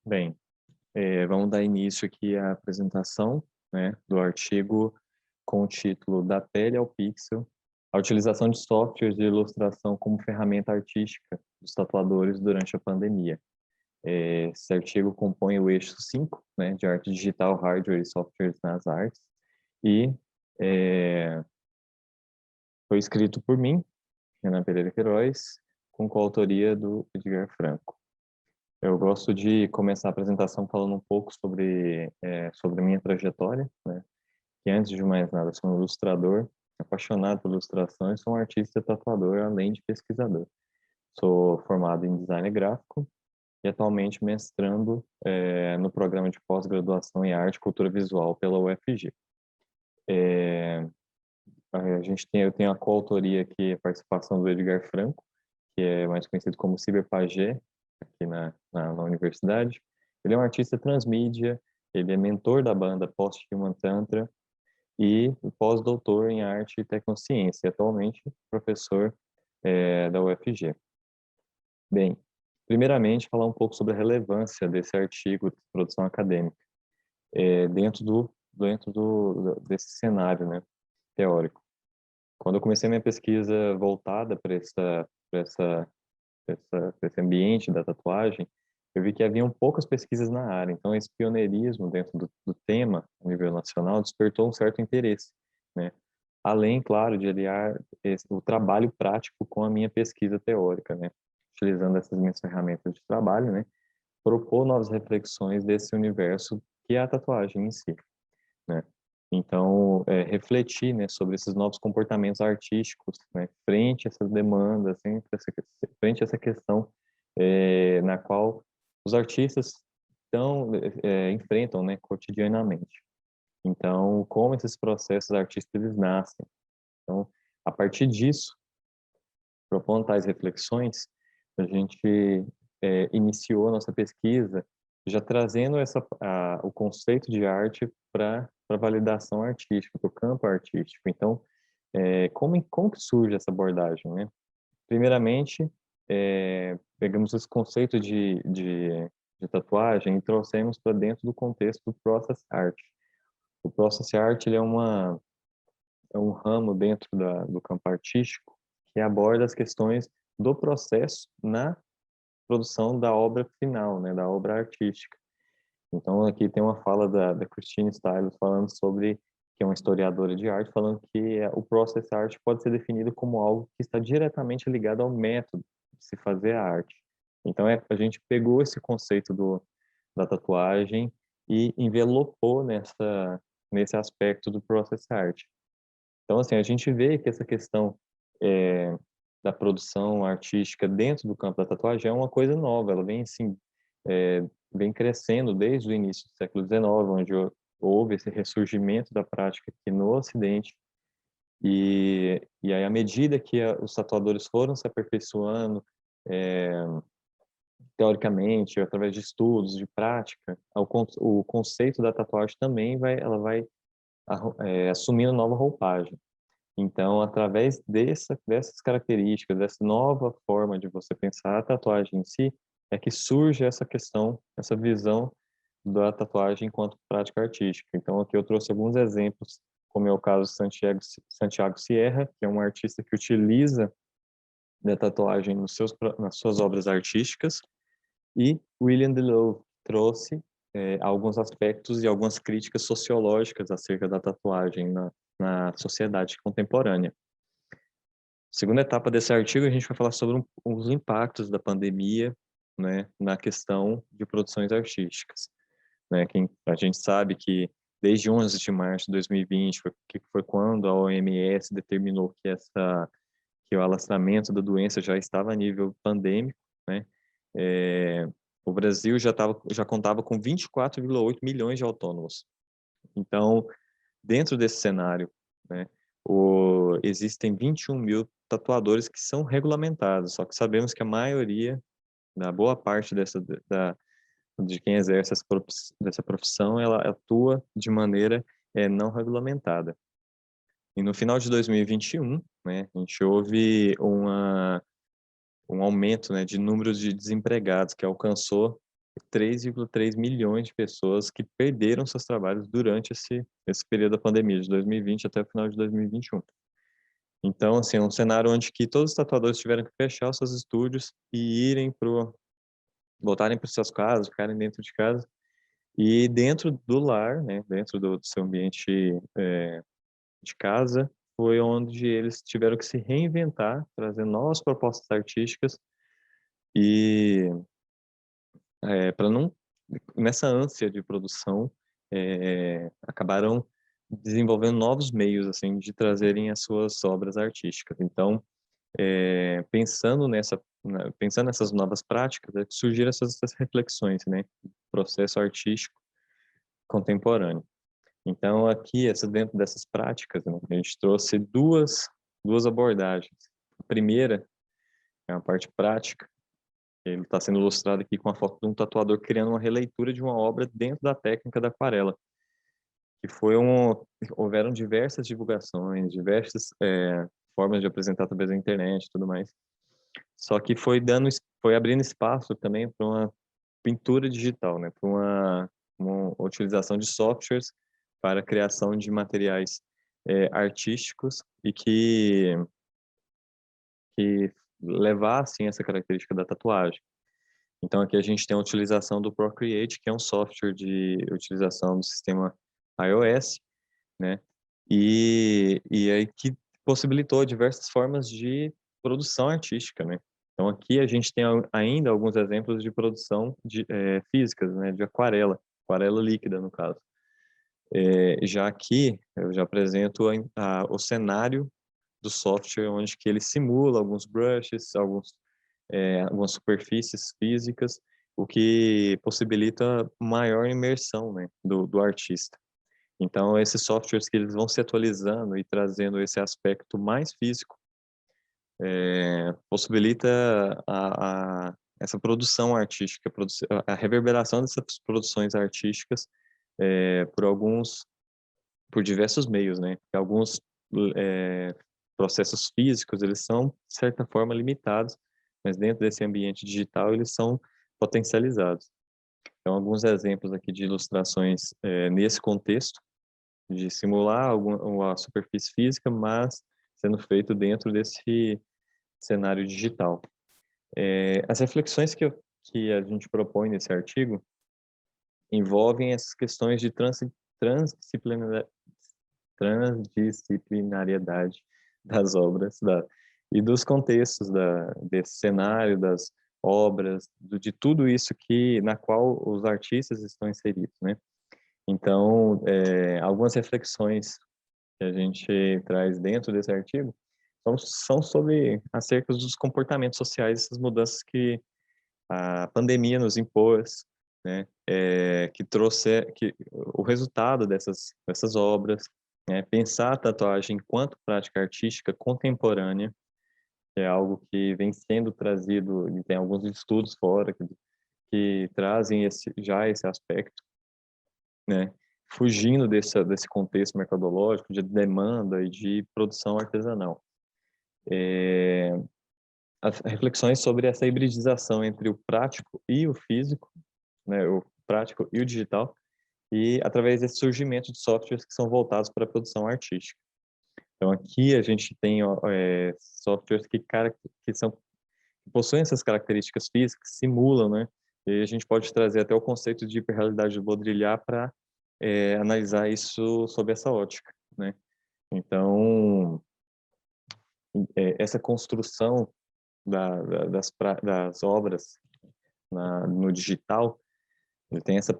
Bem, vamos dar início aqui à apresentação, né, do artigo com o título Da Pele ao Pixel, a utilização de softwares de ilustração como ferramenta artística dos tatuadores durante a pandemia. Esse artigo compõe o eixo 5, né, de arte digital, hardware e softwares nas artes, e foi escrito por mim, Renan Pereira Queiroz, com coautoria do Edgar Franco. Eu gosto de começar a apresentação falando um pouco sobre a minha trajetória, né? Que antes de mais nada, sou um ilustrador, apaixonado por ilustração e sou um artista tatuador, além de pesquisador. Sou formado em design gráfico e atualmente mestrando no programa de pós-graduação em arte e cultura visual pela UFG. Eu tenho a coautoria aqui, a participação do Edgar Franco, que é mais conhecido como Cyberpagé, aqui na universidade. Ele é um artista transmídia, ele é mentor da banda Post-Human Tantra e pós-doutor em arte e tecnociência, e atualmente professor da UFG. Bem, primeiramente falar um pouco sobre a relevância desse artigo de produção acadêmica desse cenário, né, teórico. Quando eu comecei minha pesquisa voltada para esse ambiente da tatuagem, eu vi que haviam poucas pesquisas na área. Então, esse pioneirismo dentro do tema a nível nacional despertou um certo interesse, né? Além, claro, de aliar o trabalho prático com a minha pesquisa teórica, né? Utilizando essas minhas ferramentas de trabalho, né? Propor novas reflexões desse universo que é a tatuagem em si, né? Então, refletir, né, sobre esses novos comportamentos artísticos, né, frente a essas demandas, frente a essa questão na qual os artistas enfrentam, né, cotidianamente. Então, como esses processos artísticos eles nascem. Então, a partir disso, propondo tais reflexões, a gente iniciou a nossa pesquisa já trazendo o conceito de arte para validação artística, para o campo artístico. Então, como que surge essa abordagem, né? Primeiramente, pegamos esse conceito de tatuagem e trouxemos para dentro do contexto do process art. O process art ele é um ramo dentro do campo artístico que aborda as questões do processo na produção da obra final, né, da obra artística. Então, aqui tem uma fala da Christine Stiles falando sobre, que é uma historiadora de arte, falando que o process art pode ser definido como algo que está diretamente ligado ao método de se fazer a arte. Então, a gente pegou esse conceito da tatuagem e envelopou nesse aspecto do process art. Então, assim, a gente vê que essa questão da produção artística dentro do campo da tatuagem é uma coisa nova, ela vem, assim, vem crescendo desde o início do século XIX, onde houve esse ressurgimento da prática aqui no Ocidente, e aí, à medida que os tatuadores foram se aperfeiçoando, teoricamente, através de estudos, de prática, o conceito da tatuagem também ela vai assumindo nova roupagem. Então, através dessas características, dessa nova forma de você pensar a tatuagem em si, é que surge essa questão, essa visão da tatuagem enquanto prática artística. Então, aqui eu trouxe alguns exemplos, como é o caso de Santiago Sierra, que é um artista que utiliza da tatuagem nas suas obras artísticas, e William Delow trouxe alguns aspectos e algumas críticas sociológicas acerca da tatuagem na sociedade contemporânea. Segunda etapa desse artigo, a gente vai falar sobre os impactos da pandemia, né, na questão de produções artísticas, né? A gente sabe que desde 11 de março de 2020, que foi quando a OMS determinou que o alastramento da doença já estava a nível pandêmico, né? O Brasil já contava com 24,8 milhões de autônomos. Então, dentro desse cenário, né, existem 21 mil tatuadores que são regulamentados, só que sabemos que a maioria, na boa parte de quem exerce dessa profissão, ela atua de maneira não regulamentada. E no final de 2021, né, a gente houve um aumento, né, de números de desempregados que alcançou 3,3 milhões de pessoas que perderam seus trabalhos durante esse período da pandemia, de 2020 até o final de 2021. Então, assim, é um cenário onde que todos os tatuadores tiveram que fechar os seus estúdios e voltarem para suas casas, ficarem dentro de casa. E dentro do lar, né, dentro do seu ambiente de casa, foi onde eles tiveram que se reinventar, trazer novas propostas artísticas e para não, nessa ânsia de produção, acabaram desenvolvendo novos meios assim de trazerem as suas obras artísticas. Então, pensando nessas novas práticas, é que surgiram essas reflexões, né, do processo artístico contemporâneo. Então, aqui, dentro dessas práticas, né, a gente trouxe duas abordagens. A primeira é a parte prática. Ele está sendo ilustrado aqui com a foto de um tatuador criando uma releitura de uma obra dentro da técnica da aquarela, que houveram diversas divulgações, diversas formas de apresentar através da internet e tudo mais. Só que foi abrindo espaço também para uma pintura digital, né, para uma utilização de softwares para a criação de materiais artísticos e que levassem essa característica da tatuagem. Então, aqui a gente tem a utilização do Procreate, que é um software de utilização do sistema iOS, né? E aí que possibilitou diversas formas de produção artística, né? Então, aqui a gente tem ainda alguns exemplos de produção físicas, né? De aquarela líquida, no caso. Já aqui, eu já apresento o cenário do software, onde que ele simula alguns brushes, algumas superfícies físicas, o que possibilita maior imersão, né, do artista. Então, esses softwares que eles vão se atualizando e trazendo esse aspecto mais físico, possibilita essa produção artística, a reverberação dessas produções artísticas por diversos meios, né? Alguns processos físicos, eles são, de certa forma, limitados, mas dentro desse ambiente digital, eles são potencializados. Então, alguns exemplos aqui de ilustrações nesse contexto, de simular uma superfície física, mas sendo feito dentro desse cenário digital. As reflexões que a gente propõe nesse artigo envolvem essas questões de transdisciplinariedade das obras e dos contextos desse cenário, das obras, de tudo isso na qual os artistas estão inseridos, né? Então, algumas reflexões que a gente traz dentro desse artigo são sobre acerca dos comportamentos sociais, essas mudanças que a pandemia nos impôs, né? Que o resultado dessas obras, né? Pensar a tatuagem enquanto prática artística contemporânea, que é algo que vem sendo trazido, e tem alguns estudos fora que trazem já esse aspecto, né? Fugindo desse contexto mercadológico de demanda e de produção artesanal. As reflexões sobre essa hibridização entre o prático e o físico, né? O prático e o digital, e através desse surgimento de softwares que são voltados para a produção artística. Então, aqui a gente tem softwares que possuem essas características físicas, simulam, né? E a gente pode trazer até o conceito de hiperrealidade de Baudrillard para analisar isso sob essa ótica, né? Então, essa construção das obras no digital, ele tem essa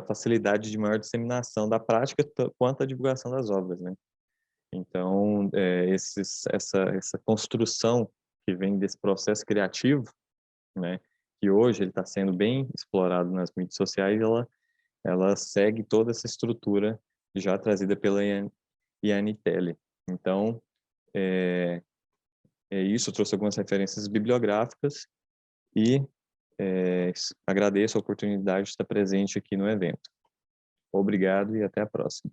facilidade de maior disseminação da prática quanto à divulgação das obras, né? Então, essa construção que vem desse processo criativo, né, que hoje ele está sendo bem explorado nas mídias sociais, ela segue toda essa estrutura já trazida pela Ian Telly. Então, isso, eu trouxe algumas referências bibliográficas e agradeço a oportunidade de estar presente aqui no evento. Obrigado e até a próxima.